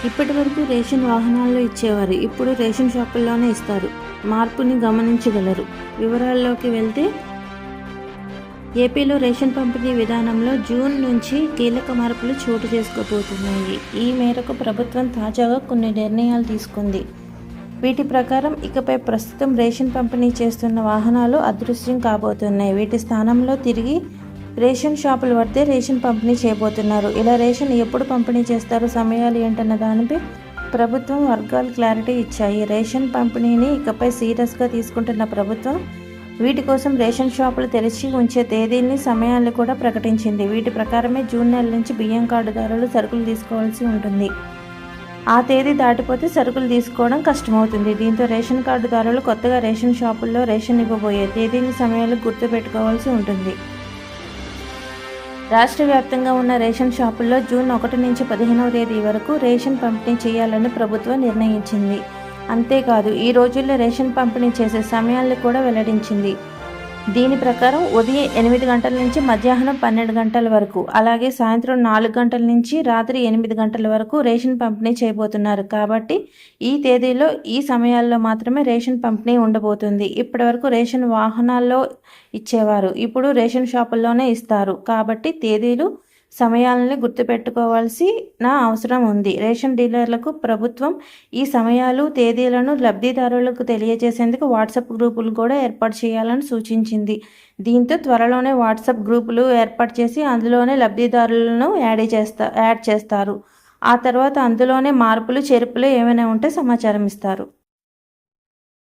ఇప్పటి వరకు రేషన్ వాహనాల్లో ఇచ్చేవారు, ఇప్పుడు రేషన్ షాపుల్లోనే ఇస్తారు. మార్పుని గమనించగలరు. వివరాల్లోకి వెళ్తే, ఏపీలో రేషన్ పంపిణీ విధానంలో జూన్ నుంచి కీలక మార్పులు చోటు చేసుకోబోతున్నాయి. ఈ మేరకు ప్రభుత్వం తాజాగా కొన్ని నిర్ణయాలు తీసుకుంది. వీటి ప్రకారం ఇకపై ప్రస్తుతం రేషన్ పంపిణీ చేస్తున్న వాహనాలు అదృశ్యం కాబోతున్నాయి. వీటి స్థానంలో తిరిగి రేషన్ షాపుల వద్దే రేషన్ పంపిణీ చేయబోతున్నారు. ఇలా రేషన్ ఎప్పుడు పంపిణీ చేస్తారు, సమయాలు ఏంటన్న దానిపై ప్రభుత్వం వర్గాలు క్లారిటీ ఇచ్చాయి. రేషన్ పంపిణీని ఇకపై సీరియస్గా తీసుకుంటున్న ప్రభుత్వం వీటి కోసం రేషన్ షాపులు తెరిచి ఉంచే తేదీల్ని, సమయాలను కూడా ప్రకటించింది. వీటి ప్రకారమే జూన్ నెల నుంచి బియ్యం కార్డుదారులు సరుకులు తీసుకోవాల్సి ఉంటుంది. ఆ తేదీ దాటిపోతే సరుకులు తీసుకోవడం కష్టమవుతుంది. దీంతో రేషన్ కార్డుదారులు కొత్తగా రేషన్ షాపుల్లో రేషన్ ఇవ్వబోయే తేదీని, సమయాలు గుర్తుపెట్టుకోవాల్సి ఉంటుంది. రాష్ట్ర వ్యాప్తంగా ఉన్న రేషన్ షాపుల్లో జూన్ 1 నుంచి 15వ తేదీ వరకు రేషన్ పంపిణీ చేయాలని ప్రభుత్వం నిర్ణయించింది. అంతేకాదు, ఈ రోజుల్లో రేషన్ పంపిణీ చేసే సమయాలను కూడా వెల్లడించింది. దీని ప్రకారం ఉదయం 8 గంటల నుంచి మధ్యాహ్నం 12 గంటల వరకు, అలాగే సాయంత్రం 4 గంటల నుంచి రాత్రి 8 గంటల వరకు రేషన్ పంపిణీ చేయబోతున్నారు. కాబట్టి ఈ తేదీలో, ఈ సమయాల్లో మాత్రమే రేషన్ పంపిణీ ఉండబోతుంది. ఇప్పటివరకు రేషన్ వాహనాల్లో ఇచ్చేవారు, ఇప్పుడు రేషన్ షాపుల్లోనే ఇస్తారు. కాబట్టి తేదీలు, సమయాలని గుర్తుపెట్టుకోవాల్సిన అవసరం ఉంది. రేషన్ డీలర్లకు ప్రభుత్వం ఈ సమయాలు, తేదీలను లబ్ధిదారులకు తెలియజేసేందుకు వాట్సాప్ గ్రూపులు కూడా ఏర్పాటు చేయాలని సూచించింది. దీంతో త్వరలోనే వాట్సాప్ గ్రూపులు ఏర్పాటు చేసి అందులోనే లబ్ధిదారులను యాడ్ చేస్తారు. ఆ తర్వాత అందులోనే మార్పులు, చేర్పులు ఏమైనా ఉంటే సమాచారం ఇస్తారు.